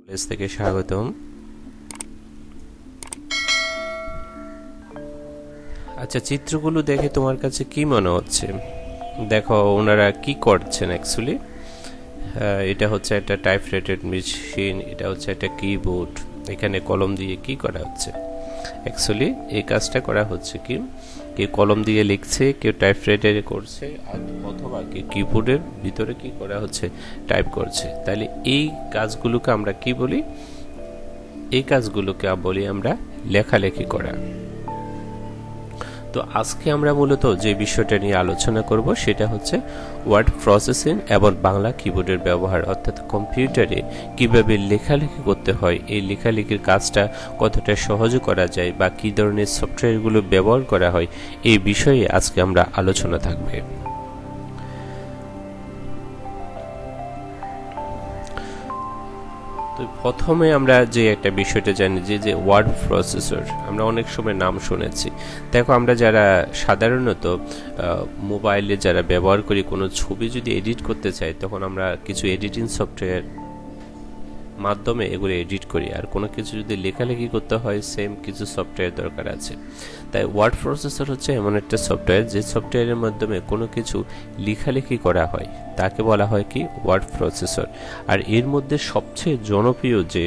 College থেকে স্বাগতম। আচ্ছা, চিত্রগুলো দেখে তোমার কাছে কি মনে হচ্ছে? দেখো ওনারা কি করছেন অ্যাকচুয়ালি। এটা হচ্ছে একটা টাইপরাইটার মেশিন, এটা হচ্ছে একটা কিবোর্ড। এখানে কলম দিয়ে কি করা হচ্ছে? অ্যাকচুয়ালি এই কাজটা করা হচ্ছে কি, কেউ কলম দিয়ে লিখছে, কেউ টাইপরাইটারে করছে, অথবা কেউ কিবোর্ডের ভিতরে কি করা হচ্ছে, টাইপ করছে। তাহলে এই কাজগুলোকে আমরা কি বলি? এই কাজগুলোকে বলি আমরা লেখালেখি করা। তো আজকে আমরা মূলত যে বিষয়টা নিয়ে আলোচনা করব সেটা হচ্ছে ওয়ার্ড প্রসেসিং এবং বাংলা কিবোর্ডের ব্যবহার, অর্থাৎ কম্পিউটারে কিভাবে লেখালেখি করতে হয়, এই লেখালেখির কাজটা কতটা সহজে করা যায় বা কী ধরনের সফটওয়্যারগুলো ব্যবহার করা হয়, এই বিষয়ে আজকে আমরা আলোচনা থাকবে। তো প্রথমে আমরা যে একটা বিষয়টা জানি যে ওয়ার্ড প্রসেসর, আমরা অনেক সময় নাম শুনেছি। দেখো আমরা যারা সাধারণত মোবাইলে যারা ব্যবহার করি, কোনো ছবি যদি এডিট করতে চাই, তখন আমরা কিছু এডিটিং সফটওয়্যার মাধ্যমে এগুলো এডিট করি, আর কোনো কিছু যদি লেখালেখি করতে হয় সেম কিছু সফটওয়্যার দরকার আছে। তাই ওয়ার্ড প্রসেসর হচ্ছে এমন একটা সফটওয়্যার যে সফটওয়্যারের মাধ্যমে কোনো কিছু লেখালেখি করা হয়, তাকে বলা হয় কি ওয়ার্ড প্রসেসর। আর এর মধ্যে সবচেয়ে জনপ্রিয় যে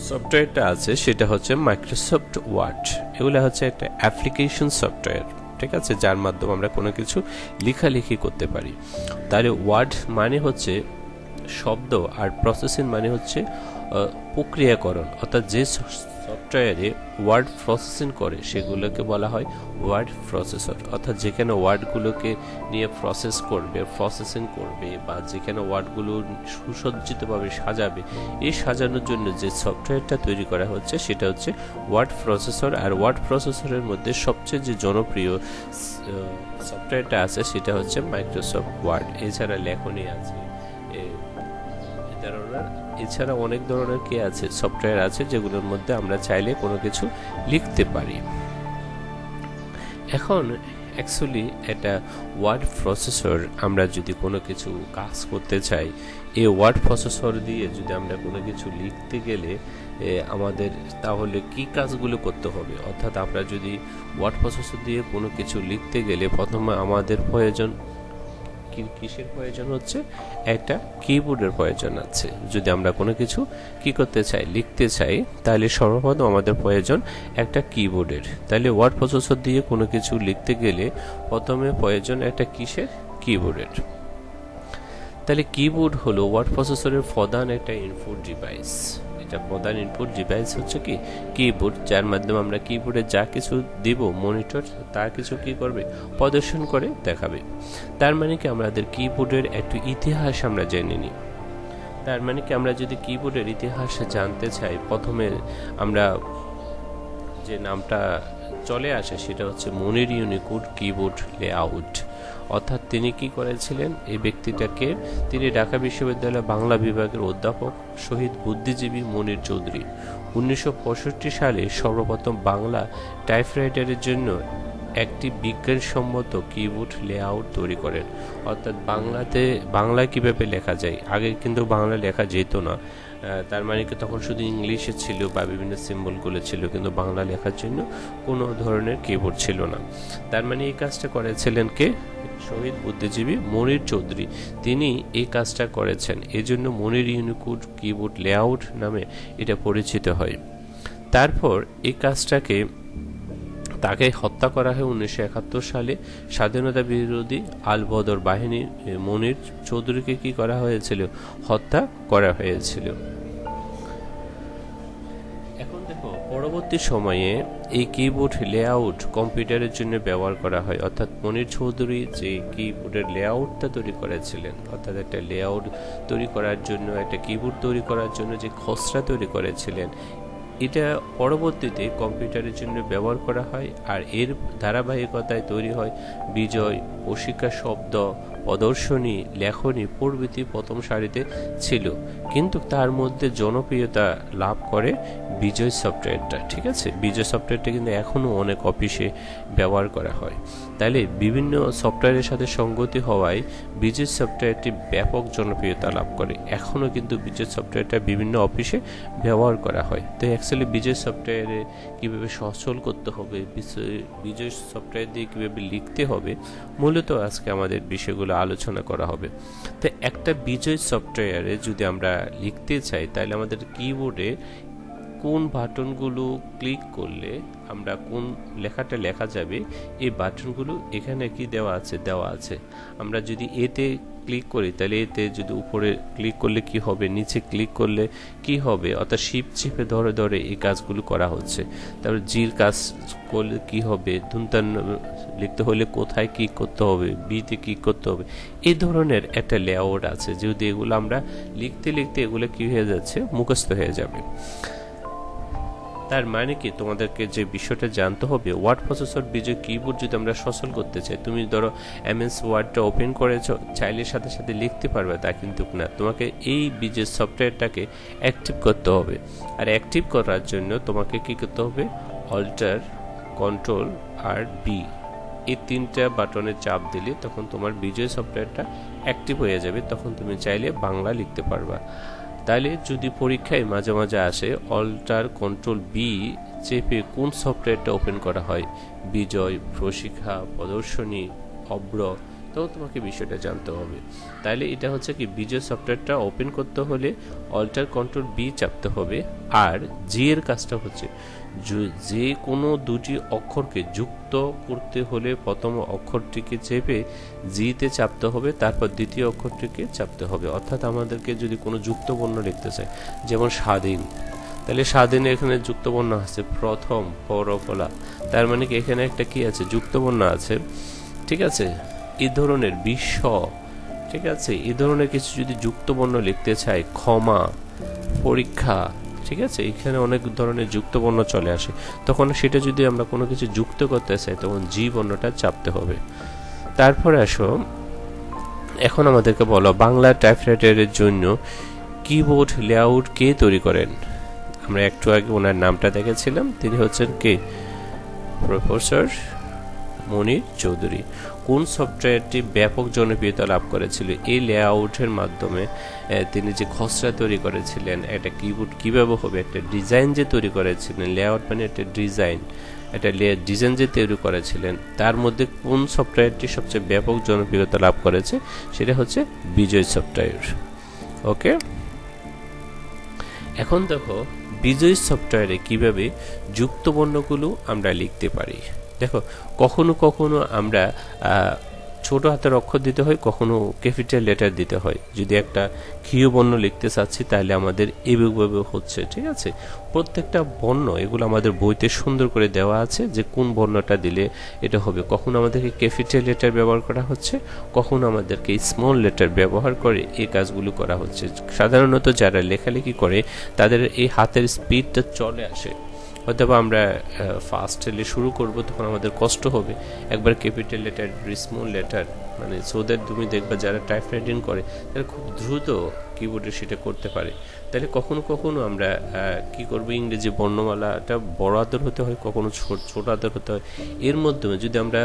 সফটওয়্যারটা আছে সেটা হচ্ছে মাইক্রোসফট ওয়ার্ড। এগুলো হচ্ছে একটা অ্যাপ্লিকেশন সফটওয়্যার, ঠিক আছে, যার মাধ্যমে আমরা কোনো কিছু লেখালেখি করতে পারি। তাহলে ওয়ার্ড মানে হচ্ছে শব্দ, আর প্রসেসিং মানে হচ্ছে প্রক্রিয়াকরণ, অর্থাৎ যে সফটওয়্যারে ওয়ার্ড প্রসেসিং করে সেগুলোকে বলা হয় ওয়ার্ড প্রসেসর। অর্থাৎ যেখানে ওয়ার্ডগুলোকে নিয়ে প্রসেসিং করবে বা যেখানে ওয়ার্ডগুলো সুসজ্জিতভাবে সাজাবে, এই সাজানোর জন্য যে সফটওয়্যারটা তৈরি করা হচ্ছে সেটা হচ্ছে ওয়ার্ড প্রসেসর। আর ওয়ার্ড প্রসেসরের মধ্যে সবচেয়ে যে জনপ্রিয় সফটওয়্যারটা আছে সেটা হচ্ছে মাইক্রোসফট ওয়ার্ড। এছাড়া লেখনী আছে, এছাড়া অনেক ধরনের কি আছে, সফটওয়্যার আছে যেগুলোর মধ্যে আমরা চাইলে কোনো কিছু লিখতে পারি। এখন অ্যাকচুয়ালি এটা ওয়ার্ড প্রসেসর, আমরা যদি কোনো কিছু কাজ করতে চাই, এই ওয়ার্ড প্রসেসর দিয়ে যদি আমরা কোনো কিছু লিখতে গেলে আমাদের তাহলে কি কাজগুলো করতে হবে? অর্থাৎ আমরা যদি ওয়ার্ড প্রসেসর দিয়ে কোনো কিছু লিখতে গেলে প্রথমে আমাদের প্রয়োজন কিসের প্রয়োজন হচ্ছে? একটা কিবোর্ডের প্রয়োজন আছে। যদি আমরা কোনো কিছু কি করতে চাই, লিখতে চাই, তাহলে সর্বপ্রথম আমাদের প্রয়োজন একটা কিবোর্ডের। তাহলে ওয়ার্ড প্রসেসর দিয়ে কোনো কিছু লিখতে গেলে প্রথমে প্রয়োজন একটা কিসের? কিবোর্ডের। তাহলে কিবোর্ড হলো ওয়ার্ড প্রসেসরের প্রধান একটা ইনপুট ডিভাইস। এটা প্রধান ইনপুট ডিভাইস হচ্ছে কি কিবোর্ড, যার মাধ্যমে আমরা কিবোর্ডে যা কিছু দিব, মনিটর তার কিছু কি করবে, প্রদর্শন করে দেখাবে। তার মানে কি আমাদের কিবোর্ডের একটু ইতিহাস আমরা জেনে নিই। তার মানে কি আমরা যদি কিবোর্ডের ইতিহাস জানতে চাই, প্রথমে আমরা যে নামটা চলে আসে সেটা হচ্ছে মনির ইউনিকোড কিবোর্ড লেআউট। অর্থাৎ তিনি কি করেছিলেন, এই ব্যক্তিটাকে, তিনি ঢাকা বিশ্ববিদ্যালয় বাংলা বিভাগের অধ্যাপক শহীদ বুদ্ধিজীবী মনির চৌধুরী 1965 সালে সর্বপ্রথম বাংলা টাইপরাইটারের জন্য একটি বিজ্ঞানসম্মত কিবোর্ড লেআউট তৈরি করেন। অর্থাৎ বাংলায় কিভাবে লেখা যায়, আগে কিন্তু বাংলা লেখা যেত না। তার মানে কি তখন শুধু ইংলিশে ছিল বা বিভিন্ন সিম্বলগুলো ছিল, কিন্তু বাংলা লেখার জন্য কোনো ধরনের কিবোর্ড ছিল না। তার মানে এই কাজটা করেছিলেন কে? শহীদ বুদ্ধিজীবী মনির চৌধুরী। তিনি এই কাজটা করেছেন, এজন্য মনির ইউনিকোড কিবোর্ড লেআউট নামে এটা পরিচিত হয়। তারপর এই কাজটাকে তাকে হত্যা করা হয় 1971 সালে। স্বাধীনতা বিরোধী আল বদর বাহিনী মনির চৌধুরীকে কি করা হয়েছিল? হত্যা করা হয়েছিল। এখন দেখো পরবর্তী সময়ে এই কিবোর্ড লেআউট কম্পিউটারের জন্য ব্যবহার করা হয়। অর্থাৎ মনির চৌধুরী যে কিবোর্ডের লেআউটটা তৈরি করেছিলেন, অর্থাৎ একটা লেআউট তৈরি করার জন্য, একটা কিবোর্ড তৈরি করার জন্য যে খসড়া তৈরি করেছিলেন, এটা পরবর্তীতে কম্পিউটারের জন্য ব্যবহার করা হয়। আর এর ধারাবাহিকতায় তৈরি হয় বিজয়, অশিক্ষা শব্দ, প্রদর্শনী, লেখনী প্রভৃতি প্রথম সারিতে ছিল, কিন্তু তার মধ্যে জনপ্রিয়তা লাভ করে বিজয় সফটওয়্যারটা। ঠিক আছে, বিজয় সফটওয়্যারটা কিন্তু এখনও অনেক অফিসে ব্যবহার করা হয়। তাহলে বিভিন্ন সফটওয়্যারের সাথে সঙ্গতি হওয়ায় বিজয় সফটওয়্যারটি ব্যাপক জনপ্রিয়তা লাভ করে। এখনও কিন্তু বিজয় সফটওয়্যারটা বিভিন্ন অফিসে ব্যবহার করা হয়। তো অ্যাকচুয়ালি বিজয় সফটওয়্যারে কীভাবে সচল করতে হবে, বিজয় সফটওয়্যার দিয়ে কীভাবে লিখতে হবে, মূলত আজকে আমাদের বিষয়গুলো আলোচনা করা হবে। তো একটা বিজয় সফটওয়্যারে যদি আমরা লিখতে চাই, তাহলে আমাদের কিবোর্ডে কোন বাটনগুলো ক্লিক করলে আমরা কোন লেখাটা লেখা যাবে, এই বাটনগুলো এখানে কি দেওয়া আছে। আমরা যদি এতে ক্লিক করি, তাহলে এতে যদি উপরে ক্লিক করলে কি হবে, নিচে ক্লিক করলে কি হবে, অর্থাৎ শিফট চেপে ধরে ধরে এই কাজগুলো করা হচ্ছে। তারপর জির কাজ করলে কি হবে, ধুনতান লিখতে হলে কোথায় কি করতে হবে, বিতে কি করতে হবে, এই ধরনের একটা লেআউট আছে। যদি এগুলো আমরা লিখতে লিখতে এগুলো কি হয়ে যাচ্ছে, মুখস্থ হয়ে যাবে। তার মানে কি, তোমাদেরকে যে বিষয়টা জানতে হবে, ওয়ার্ড প্রসেসর বিজয় কিবোর্ড যদি আমরা সচল করতে চাই, তুমি ধরো এমএস ওয়ার্ডটা ওপেন করেছো, চাইলে সাথে সাথে লিখতে পারবে তা কিন্তু না, তোমাকে এই বিজয় সফটওয়্যারটাকে অ্যাক্টিভ করতে হবে। আর অ্যাক্টিভ করার জন্য তোমাকে কি করতে হবে, অল্টার, কন্ট্রোল আর বি, এই তিনটা বাটনে চাপ দিলে তখন তোমার বিজয় সফটওয়্যারটা অ্যাক্টিভ হয়ে যাবে। তখন তুমি চাইলে বাংলা লিখতে পারবা। তাহলে যদি পরীক্ষায় মাঝে মাঝে আসে অল্টার কন্ট্রোল বি চেপে কোন সফটওয়্যারটা ওপেন করা হয়, বিজয়, প্রশিক্ষা, প্রদর্শনী, অব্র, তখন তোমাকে বিষয়টা জানতে হবে। তাহলে এটা হচ্ছে কি, বিজয় সফটওয়্যারটা ওপেন করতে হলে অল্টার কন্ট্রোল বি চাপতে হবে। আর জি এর কাজটা হচ্ছে যে কোনো দুটি অক্ষরকে যুক্ত করতে হলে প্রথম অক্ষরটিকে চেপে জিতে চাপতে হবে, তারপর দ্বিতীয় অক্ষরটিকে চাপতে হবে। অর্থাৎ আমাদেরকে যদি কোনো যুক্ত বর্ণ লিখতে চাই, যেমন স্বাধীন, তাহলে স্বাধীনের এখানে যুক্ত বর্ণ আছে প্রথম, পরফলা, তার মানে কি এখানে একটা কি আছে, যুক্ত বর্ণ আছে। ঠিক আছে, এই ধরনের বিশ্ব, ঠিক আছে, এই ধরনের কিছু যদি যুক্ত বর্ণ লিখতে চাই, ক্ষমা, পরীক্ষা, ঠিক আছে, এখানে অনেক ধরনের যুক্ত বর্ণ চলে আসে। তখন সেটা যদি আমরা কোনো কিছু যুক্ত করতে চাই, তখন জি বর্ণটা চাপতে হবে। তারপরে আসো, এখন আমাদেরকে বলো, বাংলা টাইপরাইটারের জন্য কিবোর্ড লেআউট কে তৈরি করেন? আমরা একটু আগে ওনার নামটা দেখেছিলাম, তিনি হচ্ছেন কে, প্রফেসর মনির চৌধুরী। কোন সফটওয়্যারটি ব্যাপক জনপ্রিয়তা লাভ করেছিল? এই লেআউটের মাধ্যমে তিনি যে খসড়া তৈরি করেছিলেন, একটা কিবোর্ড কিভাবে হবে, একটা ডিজাইন যে তৈরি করেছিলেন, লেআউট মানে একটা ডিজাইন, একটা ডিজাইন যে তৈরি করেছিলেন, তার মধ্যে কোন সফটওয়্যারটি সবচেয়ে ব্যাপক জনপ্রিয়তা লাভ করেছে, সেটা হচ্ছে বিজয় সফটওয়্যার। ওকে, এখন দেখো বিজয় সফটওয়্যারে কিভাবে যুক্ত বর্ণগুলো আমরা লিখতে পারি। দেখো, কখনো কখনো আমরা ছোট হাতের অক্ষর দিতে হয়, কখনো ক্যাপিটাল লেটার দিতে হয়। যদি একটা ক্ষীয় বর্ণ লিখতে চাচ্ছি, তাহলে আমাদের এইভাবে হচ্ছে। ঠিক আছে, প্রত্যেকটা বর্ণ এগুলো আমাদের বইতে সুন্দর করে দেওয়া আছে যে কোন বর্ণটা দিলে এটা হবে। কখনো আমাদেরকে ক্যাপিটাল লেটার ব্যবহার করা হচ্ছে, কখনো আমাদেরকে স্মল লেটার ব্যবহার করে এই কাজগুলো করা হচ্ছে। সাধারণত যারা লেখালেখি করে তাদের এই হাতের স্পিডটা চলে আসে, অথবা আমরা ফাস্টলি শুরু করব, তখন আমাদের কষ্ট হবে। একবার ক্যাপিটাল লেটার, স্মল লেটার, মানে সো দ্যাট তুমি দেখবা যারা টাইপ রাইটিং করে তারা খুব দ্রুত কিবোর্ডে সেটা করতে পারে। তাহলে কখনো কখনো আমরা কি করব, ইংরেজি বর্ণমালাটা বড় হাতের হতে হয়, কখনো ছোট হাতের হতে হয়। এর মাধ্যমে যদি আমরা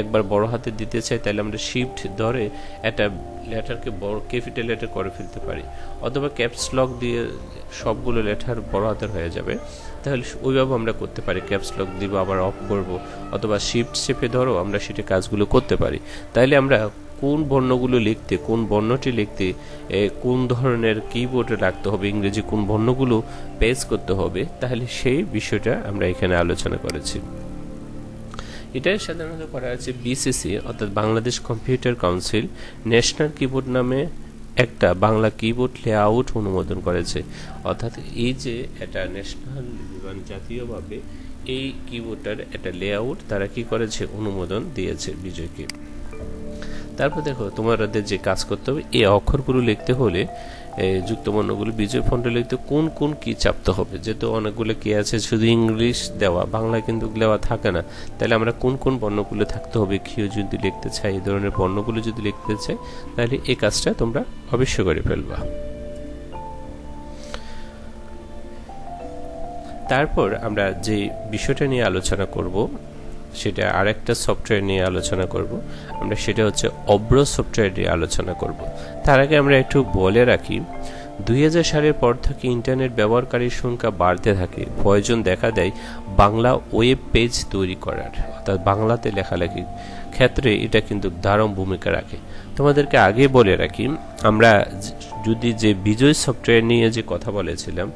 একবার বড় হাতে দিতে চাই, তাহলে আমরা শিফট ধরে একটা লেটারকে বড় ক্যাপিটাল লেটার করে ফেলতে পারি, অথবা ক্যাপস লক দিয়ে সবগুলো লেটার বড় হাতের হয়ে যাবে। তাহলে ওইভাবে আমরা করতে পারি, ক্যাপস লক দিব, আবার অফ করব, অথবা শিফট চেপে ধরো আমরা সেটা কাজগুলো করতে পারি। তাইলে আমরা কোন বর্ণগুলো লিখতে, কোন বর্ণটি লিখতে কোন ধরনের কিবোর্ডে রাখতে হবে, ইংরেজি কোন বর্ণগুলো পেজ করতে হবে, তাহলে সেই বিষয়টা আমরা এখানে আলোচনা করেছি। এটাই সাধারণত করা আছে বিসিসি, অর্থাৎ Bangladesh computer council national keyboard নামে একটা বাংলা কিবোর্ড লেআউট অনুমোদন করেছে। অর্থাৎ এই যে এটা ন্যাশনাল জাতীয়ভাবে এই কিবোর্ডটার একটা লেআউট তারা কি করেছে, অনুমোদন দিয়েছে বিজয়কে। তারপর দেখো, তোমাদের যে কাজ করতে হবে, এই অক্ষরগুলো লিখতে হলে যুক্ত বর্ণগুলো বিজয় ফন্টে লিখতে কোন কোন কি চাপতে হবে, যেহেতু অনেকগুলো কি আছে শুধু ইংলিশ দেওয়া, বাংলা কিন্তু দেওয়া থাকে না, তাহলে আমরা কোন কোন বর্ণগুলো থাকতে হবে কিও যদি লিখতে চাই, এই ধরনের বর্ণগুলো যদি লিখতে চাই, তাহলে এই কাজটা তোমরা অবশ্যই করে ফেলবা। তারপর আমরা যে বিষয়টা নিয়ে আলোচনা করব সেটা আরেকটা সফটওয়্যার নিয়ে আলোচনা করব আমরা, সেটা হচ্ছে অব্র সফটওয়্যার নিয়ে আলোচনা করব। তার আগে আমরা একটু বলে রাখি, 2000 সালের পর থেকে ইন্টারনেট ব্যবহারকারীর সংখ্যা বাড়তে থাকে, প্রয়োজন দেখা দেয় বাংলা ওয়েব পেজ তৈরি করার, অর্থাৎ বাংলাতে লেখালেখির ক্ষেত্রে এটা কিন্তু দারুণ ভূমিকা রাখে। তোমাদেরকে আগে বলে রাখি, আমরা যদি যে বিজয় সফটওয়্যার নিয়ে যে কথা বলেছিলাম,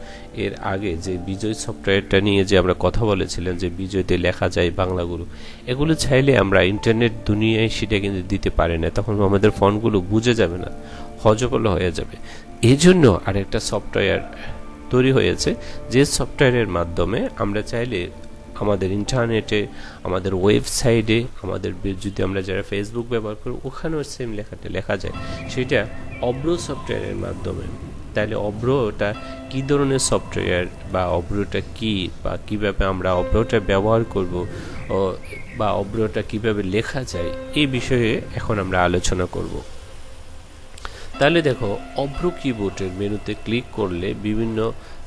এর আগে যে বিজয় সফটওয়্যারটা নিয়ে যে আমরা কথা বলেছিলাম যে বিজয়তে লেখা যায় বাংলাগুলো, এগুলো চাইলে আমরা ইন্টারনেট দুনিয়ায় সেটা কিন্তু দিতে পারি না, তখন আমাদের ফন্টগুলো বুঝে যাবে না, হজবল হয়ে যাবে। এই জন্য আরেকটা সফটওয়্যার তৈরি হয়েছে, যে সফটওয়্যারের মাধ্যমে আমরা চাইলে আমাদের ইন্টারনেটে, আমাদের ওয়েবসাইটে, আমাদের যদি আমরা যারা ফেসবুক ব্যবহার করি ওখানেও সেম লেখাটা লেখা যায়, সেটা অব্র সফটওয়্যারের মাধ্যমে। তাহলে অব্রটা কী ধরনের সফটওয়্যার বা অব্রটা কি, বা কিভাবে আমরা অব্রটা ব্যবহার করব, বা অব্রটা কিভাবে লেখা যায়, এই বিষয়ে এখন আমরা আলোচনা করব। তাহলে দেখো, অব্র কিবোর্ডের মেনুতে ক্লিক করলে বিভিন্ন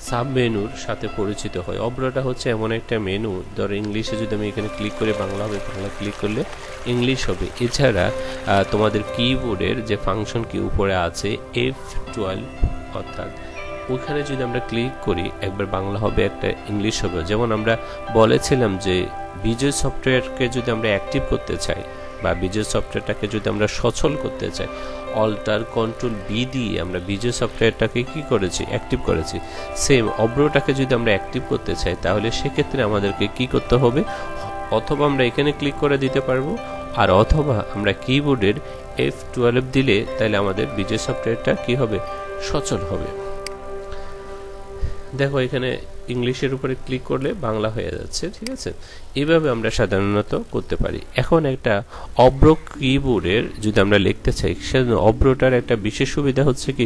সাব মেনুর সাথে পরিচিত হয়। অব্রটা হচ্ছে এমন একটা মেনু, ধরো ইংলিশে যদি আমি এখানে ক্লিক করে বাংলা হবে, বাংলা ক্লিক করলে ইংলিশ হবে। এছাড়া তোমাদের কিবোর্ডের যে ফাংশন কি উপরে আছে F12, অর্থাৎ ওখানে যদি আমরা ক্লিক করি একবার বাংলা হবে, একটা ইংলিশ হবে। যেমন আমরা বলেছিলাম যে বিজয় সফটওয়্যারকে যদি আমরা অ্যাক্টিভ করতে চাই বা বিজয় সফটওয়্যারটাকে যদি আমরা সচল করতে চাই, অল্টার কন্ট্রোল বি দিয়ে আমরা বিজয় সফটওয়্যারটাকে কি করেছি, অ্যাক্টিভ করেছি। সেম অব্রটাকে যদি আমরা অ্যাক্টিভ করতে চাই, তাহলে সেক্ষেত্রে আমাদেরকে কি করতে হবে, অথবা আমরা এখানে ক্লিক করে দিতে পারবো, আর অথবা আমরা কিবোর্ডের F12 দিলে তাহলে আমাদের বিজয় সফটওয়্যারটা কি হবে, সচল হবে। দেখো এখানে ইংলিশের উপরে ক্লিক করলে বাংলা হয়ে যাচ্ছে, ঠিক আছে। এইভাবে আমরা সাধারণত করতে পারি। এখন একটা অব্র কিবোর্ডের যদি আমরা লিখতে চাই, সেজন্য অব্রটার একটা বিশেষ সুবিধা হচ্ছে কি,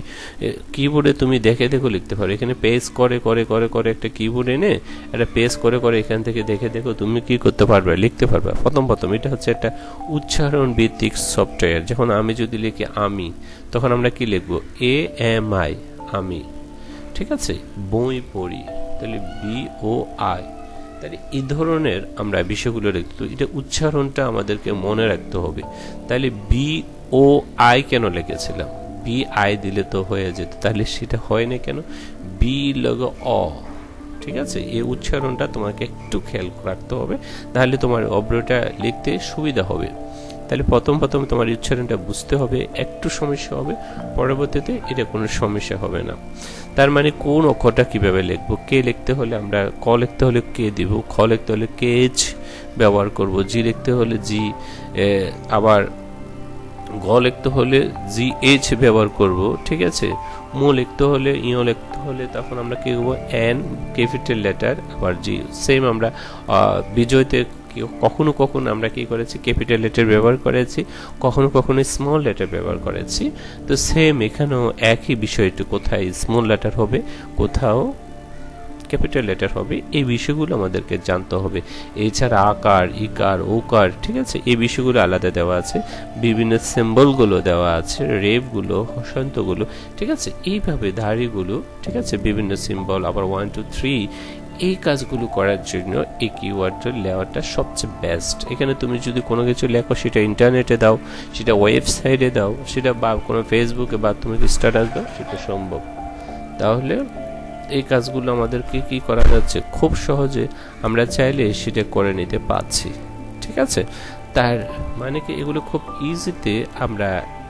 কিবোর্ডে তুমি দেখে দেখো লিখতে পারো। এখানে পেজ করে করে করে করে একটা কিবোর্ড এনে একটা পেজ করে করে এখান থেকে দেখে দেখো তুমি কি করতে পারবে, লিখতে পারবে। প্রথম এটা হচ্ছে একটা উচ্চারণ ভিত্তিক সফটওয়্যার। যখন আমি যদি লিখি আমি, তখন আমরা কি লিখবো, AMI, আমি, ঠিক আছে। বই পড়ি, তাহলে BOI। তাহলে এই ধরনের আমরা বিষয়গুলো লিখতে, এটা উচ্চারণটা আমাদেরকে মনে রাখতে হবে। তাহলে BOI কেন লিখেছিলাম, BI দিলে তো হয়ে যেত, তাহলে সেটা হয় না কেন, বি লগো অ, ঠিক আছে। এই উচ্চারণটা তোমাকে একটু খেয়াল রাখতে হবে, তাহলে তোমার অব্রটা লিখতে সুবিধা হবে। তাহলে প্রথম তোমার উচ্চারণটা বুঝতে হবে, একটু সমস্যা হবে, পরবর্তীতে এটা কোনো সমস্যা হবে না। তার মানে কোন অক্ষরটা কিভাবে লিখবো, কে লিখতে হলে আমরা ক লিখতে হলে কে দিব, খ লিখতে হলে কেচ ব্যবহার করব, জি লিখতে হলে জি, আবার গ লিখতে হলে GH ব্যবহার করব, ঠিক আছে। মু লিখতে হলে, ইও লিখতে হলে তখন আমরা কি করবো, এন ক্যাপিটাল লেটার, আবার জি। সেম আমরা বিজয়তে কখনো কখনো আমরা কি করেছি, ক্যাপিটাল লেটার ব্যবহার করেছি, কখনো কখনো স্মল লেটার ব্যবহার করেছি। তো সেম এখানেও একই বিষয়টি, কোথায় স্মল লেটার হবে, কোথাও ক্যাপিটাল লেটার হবে, এই বিষয়গুলো আমাদেরকে জানতে হবে। এছাড়া আকার, ইকার, ওকার, ঠিক আছে, এই বিষয়গুলো আলাদা দেওয়া আছে, বিভিন্ন সিম্বলগুলো দেওয়া আছে, রেপগুলো, হসন্তগুলো, ঠিক আছে, এইভাবে ধারীগুলো, ঠিক আছে, বিভিন্ন সিম্বল, আবার 1 2 3, এই কাজগুলো করার জন্য এই কিওয়ার্ডটা লেওয়াটা সবচেয়ে বেস্ট। এখানে তুমি যদি কোনো কিছু লেখো, সেটা ইন্টারনেটে দাও, সেটা ওয়েবসাইটে দাও, সেটা বা কোনো ফেসবুকে বা তুমি স্ট্যাটাস দাও, সেটা সম্ভব। তাহলে এই কাজগুলো আমাদেরকে কি করা যাচ্ছে, খুব সহজে আমরা চাইলে সেটা করে নিতে পারছি, ঠিক আছে। তার মানে কি, এগুলো খুব ইজিতে আমরা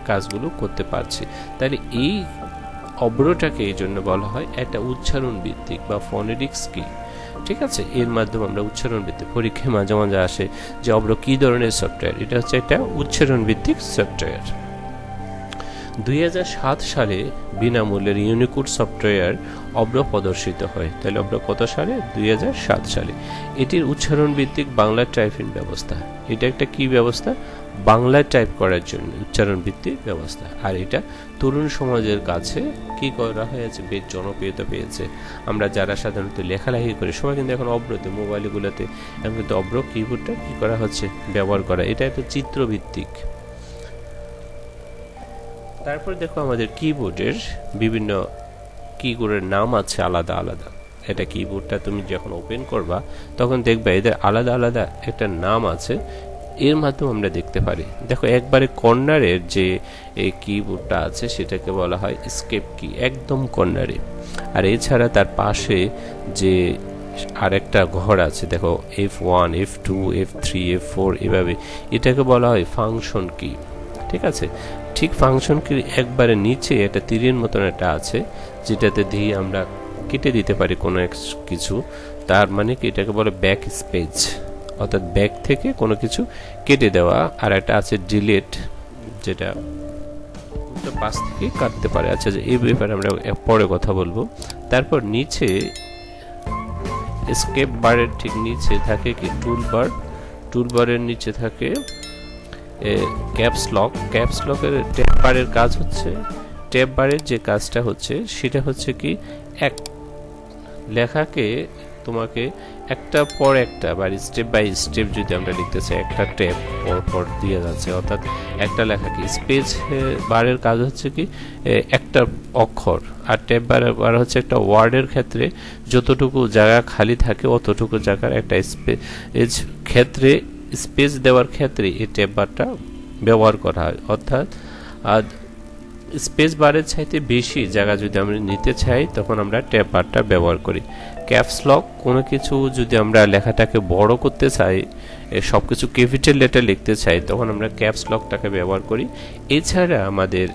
কাজগুলো করতে পারছি। তাহলে এই অব্রটাকে এই জন্য বলা হয় একটা উচ্চারণ ভিত্তিক বা ফনেটিক্স কি, ঠিক আছে। এর মাধ্যমে আমরা উচ্চারণ ভিত্তিক, পরীক্ষায় মাঝে মাঝে আসে যে অব্র কি ধরনের সফটওয়্যার, এটা হচ্ছে একটা উচ্চারণ ভিত্তিক সফটওয়্যার। 2007 সালে বিনামূল্যের ইউনিকোড সফটওয়্যার অব্র প্রদর্শিত হয়। তাহলে অব্র কত সালে? 2007 সালে। এটির উচ্চারণ ভিত্তিক বাংলা টাইপিং ব্যবস্থা। এটা একটা কি ব্যবস্থা? বাংলায় টাইপ করার জন্য উচ্চারণ ভিত্তিক ব্যবস্থা। আর এটা তরুণ সমাজের কাছে কি করা হয়েছে? বেশ জনপ্রিয়তা পেয়েছে। আমরা যারা সাধারণত লেখালেখি করি সবাই কিন্তু এখন অব্রতে, মোবাইলগুলোতে এখন কিন্তু অব্র কিবোর্ডটা কি করা হচ্ছে? ব্যবহার করা। এটা একটা চিত্রভিত্তিক। তারপর দেখো আমাদের কিবোর্ডের বিভিন্ন কিবোর্ডের নাম আছে আলাদা আলাদা। এটা কিবোর্ডটা তুমি যখন ওপেন করবা তখন দেখবে এদের আলাদা আলাদা একটা নাম আছে, এর মাধ্যমে আমরা দেখতে পারি। দেখো একবারে কর্নারের যে এই কিবোর্ডটা আছে সেটাকে বলা হয় এস্কেপ কি, একদম কর্নারে। আর এছাড়া তার পাশে যে আরেকটা ঘর আছে দেখো F1, F2, F3, F4 এভাবে, এটাকে বলা হয় ফাংশন কি। ঠিক আছে, ঠিক ফাংশন কি একবারে নিচে একটা তীরের মতন একটা আছে যেটাতে দিয়ে আমরা কেটে দিতে পারি কোনো কিছু। তার মানে কি এটাকে বলে ব্যাক স্পেস, অর্থাৎ ব্যাক থেকে কোনো কিছু কেটে দেওয়া। আর একটা আছে ডিলিট, যেটা পাশ থেকে কাটতে পারে। আচ্ছা, এই ব্যাপারে আমরা পরে কথা বলবো। তারপর নিচে এসকেপ বারের ঠিক নিচে থাকে কি টুলবার, টুলবারের নিচে থাকে ক্যাপস লক। ক্যাপস লকের ট্যাব বারের কাজ হচ্ছে, ট্যাব বারের যে কাজটা হচ্ছে সেটা হচ্ছে কি এক লেখাকে তোমাকে একটা পর একটা বা স্টেপ বাই স্টেপ যদি আমরা লিখতে চাই, একটা ট্যাব পর পর দিয়ে যাচ্ছে, অর্থাৎ একটা লেখাকে স্পেস বারের কাজ হচ্ছে কি একটা অক্ষর, আর ট্যাব বার হচ্ছে একটা ওয়ার্ডের ক্ষেত্রে যতটুকু জায়গা খালি থাকে অতটুকু জায়গার একটা স্পেস ক্ষেত্রে স্পেস দেওয়ার ক্ষেত্রে এই ট্যাব বারটা ব্যবহার করা হয়। অর্থাৎ স্পেস বারের চাইতে বেশি জায়গা যদি আমরা নিতে চাই তখন আমরা ট্যাব বারটা ব্যবহার করি। ক্যাপস লক, কোনো কিছু যদি আমরা লেখাটাকে বড় করতে চাই, সবকিছু ক্যাপিটাল লেটার লিখতে চাই, তখন আমরা ক্যাপস লকটাকে ব্যবহার করি। এছাড়া আমাদের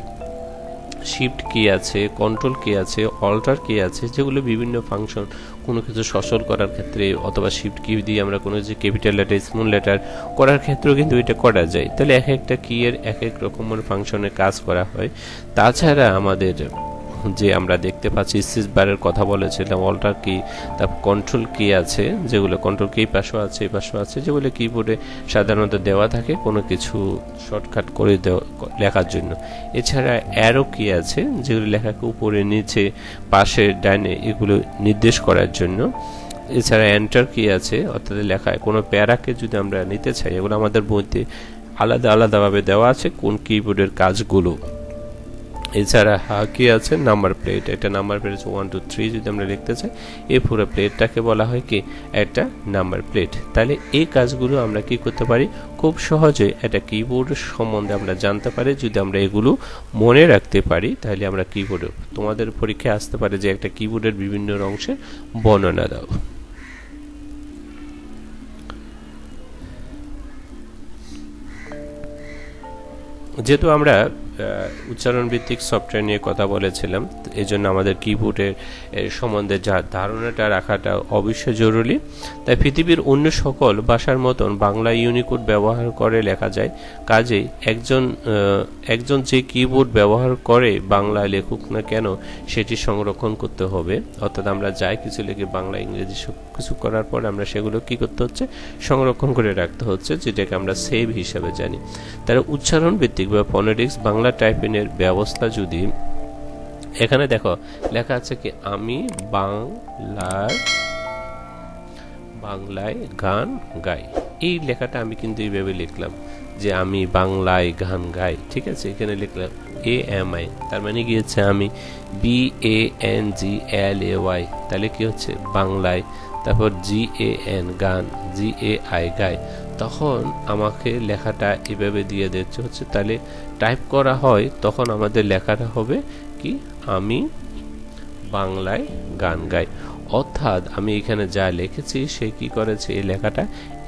শিফট কি আছে, কন্ট্রোল কি আছে, অল্টার কি আছে, যেগুলো বিভিন্ন ফাংশন কোনো কিছু সচল করার ক্ষেত্রে, অথবা শিফট কি দিয়ে আমরা কোনো যে ক্যাপিটাল লেটার স্মল লেটার করার ক্ষেত্রেও কিন্তু এটা করা যায়। তাহলে এক একটা কি এর এক এক রকমের ফাংশনের কাজ করা হয়। তাছাড়া আমাদের যে আমরা দেখতে পাচ্ছি স্পেস বারের কথা বলেছিলাম, অল্টার কি, তারপর কন্ট্রোল কি আছে, যেগুলো কন্ট্রোল কি পাশে আছে এই পাশে আছে, যেগুলো কিবোর্ডে সাধারণত দেওয়া থাকে কোনো কিছু শর্টকাট করে দেওয়া লেখার জন্য। এছাড়া অ্যারো কি আছে, যেগুলো লেখাকে উপরে নিচে পাশে ডাইনে এগুলো নির্দেশ করার জন্য। এছাড়া এন্টার কি আছে, অর্থাৎ লেখায় কোনো প্যারাকে যদি আমরা নিতে চাই, এগুলো আমাদের বইতে আলাদা আলাদাভাবে দেওয়া আছে কোন কিবোর্ডের কাজগুলো। এছাড়া কি আছে, নাম্বার প্লেট। একটা নাম্বার প্লেট 1 2 3 যদি আমরা লিখতে চাই, এই পুরো প্লেটটাকে বলা হয় কি একটা নাম্বার প্লেট। তাহলে এই কাজগুলো আমরা কি করতে পারি, খুব সহজে একটা কিবোর্ডের সম্বন্ধে আমরা জানতে পারি। যদি আমরা এগুলো মনে রাখতে পারি তাহলে আমরা কিবোর্ডে, তোমাদের পরীক্ষায় আসতে পারে যে একটা কিবোর্ডের বিভিন্ন অংশের বর্ণনা দাও। যেহেতু আমরা উচ্চারণ ভিত্তিক সফটওয়্যার নিয়ে কথা বলেছিলাম, এই জন্য আমাদের কিবোর্ডের সম্বন্ধে যা ধারণাটা রাখাটা অবশ্যই জরুরি। তাই পৃথিবীর অন্য সকল ভাষার মতন বাংলা ইউনিকোড ব্যবহার করে লেখা যায়। কাজেই একজন যে কিবোর্ড ব্যবহার করে বাংলায় লেখুক না কেন সেটি সংরক্ষণ করতে হবে। অর্থাৎ আমরা যাই কিছু লিখে বাংলা ইংরেজি সব কিছু করার পর আমরা সেগুলো কি করতে হচ্ছে, সংরক্ষণ করে রাখতে হচ্ছে, যেটাকে আমরা সেভ হিসাবে জানি। তারা উচ্চারণ ভিত্তিক বা ফনেটিক্স বাংলা টাইপিং এর ব্যবস্থা যদি এখানে দেখো লেখা আছে কি আমি বাংলায় গান গাই, এই লেখাটা আমি কিন্তু এইভাবে লিখলাম যে আমি বাংলায় গান গাই। ঠিক আছে, এখানে লিখলাম AMI, তার মানে কি হচ্ছে আমি BANGLAY, তাহলে কি হচ্ছে বাংলায়, তারপর GAN গান, GAI গায়। তখন আমাকে লেখাটা এভাবে দিয়ে দিচ্ছে হচ্ছে, তাহলে টাইপ করা হয় তখন আমাদের লেখাটা হবে কি আমি বাংলায় গান গাই। অর্থাৎ আমি এখানে যা লিখেছি সে কি করেছে, এই লেখাটা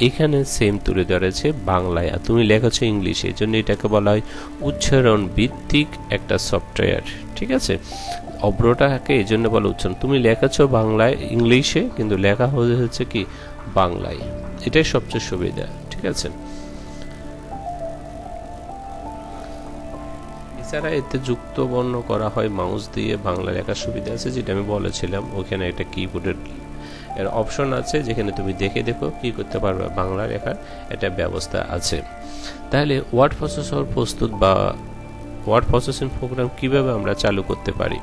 এখানে সেম তুলে ধরেছে বাংলায়, আর তুমি লেখেছো ইংলিশে, এই জন্য এটাকে বলা হয় উচ্চারণ ভিত্তিক একটা সফটওয়্যার। ঠিক আছে, অব্রটাকে এই জন্য বলা উচ্চারণ, তুমি লেখাছো বাংলায় ইংলিশে কিন্তু লেখা হচ্ছে কি বাংলায়, এটাই সবচেয়ে সুবিধা। ঠিক আছে, এছাড়া এতে যুক্ত বর্ণ করা হয় মাউস দিয়ে। বাংলা লেখার সুবিধা আছে, যেটা আমি বলেছিলাম। ওখানে একটা কিবোর্ডের এর অপশন আছে, যেখানে তুমি দেখে দেখো কি করতে পারবে, বাংলা লেখার একটা ব্যবস্থা আছে। তাহলে ওয়ার্ড প্রসেসর প্রস্তুত বা ওয়ার্ড প্রসেসিং প্রোগ্রাম কিভাবে আমরা চালু করতে পারি।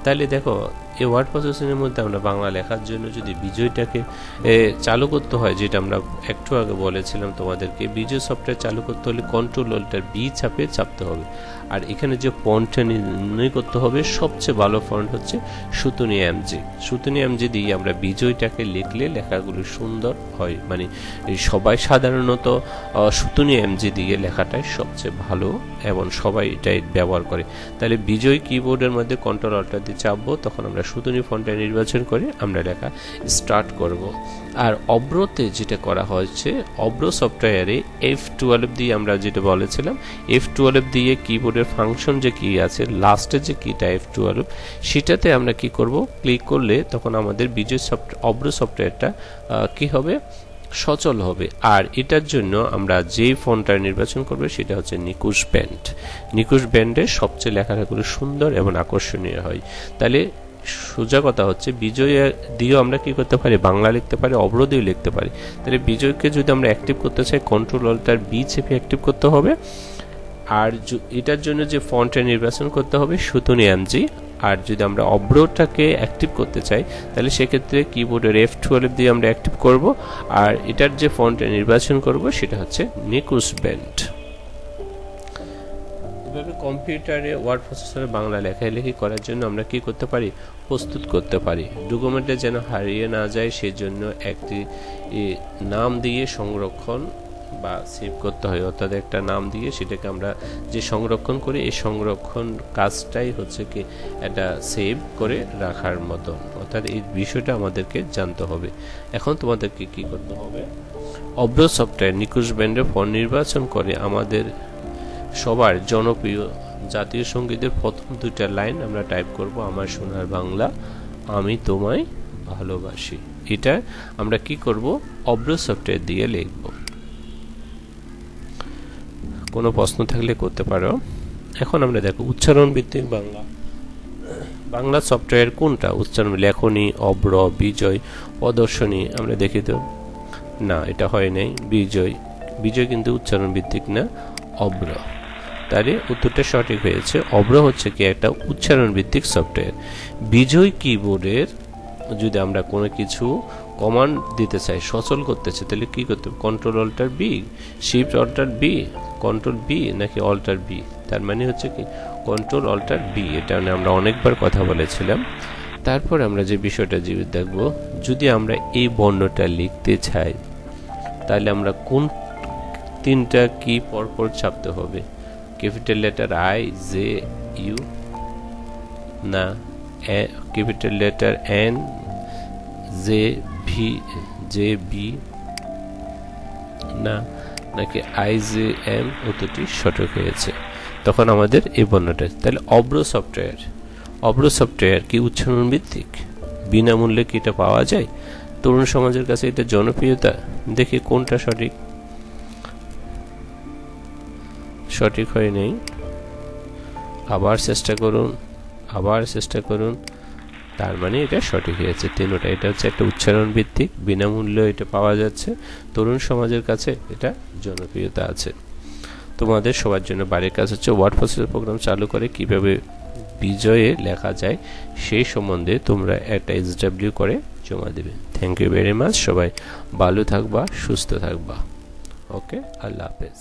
তাহলে দেখো, এই ওয়ার্ড প্রসেসিংয়ের মধ্যে আমরা বাংলা লেখার জন্য যদি বিজয়টাকে চালু করতে হয়, যেটা আমরা একটু আগে বলেছিলাম তোমাদেরকে, বিজয় সফটওয়্যার চালু করতে হলে Ctrl+Alt+B চাপতে হবে। আর এখানে যে ফন্টটা নির্ণয় করতে হবে, সবচেয়ে ভালো ফন্ট হচ্ছে সুতুনি এমজি। সুতুনি এমজি দিয়ে আমরা বিজয়টাকে লিখলে লেখাগুলো সুন্দর হয়, মানে সবাই সাধারণত সুতুনি এমজি দিয়ে লেখাটাই সবচেয়ে ভালো এবং সবাই এটাই ব্যবহার করে। তাহলে বিজয় কিবোর্ডের মধ্যে Ctrl+Alt দিয়ে চাপবো, তখন আমরা সুতুনি ফন্টটা নির্বাচন করে আমরা লেখা স্টার্ট করব। আর অব্রতে যেটা করা হয়েছে, অব্র সফটওয়্যারে F12 দিয়ে আমরা যেটা বলেছিলাম, F12 দিয়ে কিবোর্ডের ফাংশন যে কি আছে, লাস্টে যে কিটা F12, সেটাতে আমরা কি করব, ক্লিক করলে তখন আমাদের বিজয় অব্র সফটওয়্যারটা কি হবে, সচল হবে। আর এটার জন্য আমরা যেই ফন্টটা নির্বাচন করব সেটা হচ্ছে নিকুশ ব্যান্ড। নিকুশ ব্যান্ডের সবচেয়ে লেখাগুলো সুন্দর এবং আকর্ষণীয় হয়। তাহলে সোজা কথা হচ্ছে, বিজয় দিয়েও আমরা কি করতে পারি, বাংলা লিখতে পারি, অব্র দিয়েও লিখতে পারি। তাহলে বিজয়কে যদি আমরা অ্যাক্টিভ করতে চাই, Ctrl+Alt+B চেপে অ্যাক্টিভ করতে হবে। আর এটার জন্য যে ফন্টটা নির্বাচন করতে হবে, সুতুনি এমজি। আর যদি আমরা অব্রটাকে অ্যাক্টিভ করতে চাই, তাহলে সেক্ষেত্রে কিবোর্ডের F12 দিয়ে আমরা অ্যাক্টিভ করব। আর এটার যে ফন্টটা নির্বাচন করব সেটা হচ্ছে নিকুশ ব্যান্ড। এভাবে কম্পিউটারে ওয়ার্ড প্রসেসরে বাংলা লেখালেখি করার জন্য আমরা কি করতে পারি, প্রস্তুত করতে পারি। ডকুমেন্টে যেন হারিয়ে না যায় সেজন্য একটি নাম দিয়ে সংরক্ষণ বা সেভ করতে হয়, অর্থাৎ একটা নাম দিয়ে সেটাকে আমরা যে সংরক্ষণ করি, এই সংরক্ষণ কাজটাই হচ্ছে কি এটা সেভ করে রাখার মতন, অর্থাৎ এই বিষয়টা আমাদেরকে জানতে হবে। এখন তোমাদেরকে কি করতে হবে, অব্র সফটওয়্যার নিকুশ ব্যান্ডের ফন্ট নির্বাচন করে আমাদের সবার জনপ্রিয় জাতীয় সঙ্গীতের প্রথম দুইটা লাইন আমরা টাইপ করব, আমার সোনার বাংলা আমি তোমায় ভালোবাসি। এটা আমরা কি করব, অব্র সফটওয়্যার দিয়ে লিখব। কোনো প্রশ্ন থাকলে করতে পারো। এখন আমরা দেখো উচ্চারণ ভিত্তিক বাংলা। বাংলা সফটওয়্যার কোনটা, উচ্চারণ লেখনী, অব্র, বিজয়, প্রদর্শনী। আমরা দেখি তো, না এটা হয় নাই, বিজয়। বিজয় কিন্তু উচ্চারণ ভিত্তিক না, অব্র। তাহলে উত্তরটা সঠিক হয়েছে। অব্র হচ্ছে কি একটা উচ্চারণ ভিত্তিক সফটওয়্যার। বিজয় কিবোর্ডের যদি আমরা কোনো কিছু কমান্ড দিতে চাই, সচল করতে চাই, তাহলে কি করতে হবে, Ctrl+Alt+B, Shift+Alt+B, Ctrl+B নাকি Alt+B। তার মানে হচ্ছে কি Ctrl+Alt+B। এটা নিয়ে আমরা অনেকবার কথা বলেছিলাম। তারপর আমরা যে বিষয়টা দেখব, যদি আমরা এই বর্ণটা লিখতে চাই, তাহলে আমরা কোন তিনটা কি পরপর ছাপতে হবে, capital letter I, J, U, না capital letter N, J, V, J, B, না নাকি I, J, M। উত্তরটি সঠিক হয়েছে। তখন আমাদের এই বর্ণটা, তাহলে অব্র সফটওয়্যার কি উচ্চারণ ভিত্তিক, বিনামূল্যে কি এটা পাওয়া যায়, তরুণ সমাজের কাছে এটা জনপ্রিয়তা। দেখি কোনটা সঠিক হয় নাই, আবার চেষ্টা করুন। তার মানে এটা সঠিক হয়েছে তিনটা। এটা হচ্ছে একটা উচ্চারণ ভিত্তিক, বিনামূল্যে এটা পাওয়া যাচ্ছে, তরুণ সমাজের কাছে এটা জনপ্রিয়তা আছে। তোমাদের সবার জন্য বাড়ির কাজ হচ্ছে ওয়ার্ড প্রসেসর প্রোগ্রাম চালু করে কিভাবে বিজয়ে লেখা যায় সেই সম্বন্ধে তোমরা একটা SW করে জমা দেবে। Thank you very much. সবাই ভালো থাকবা, সুস্থ থাকবা। ওকে, আল্লাহ হাফেজ।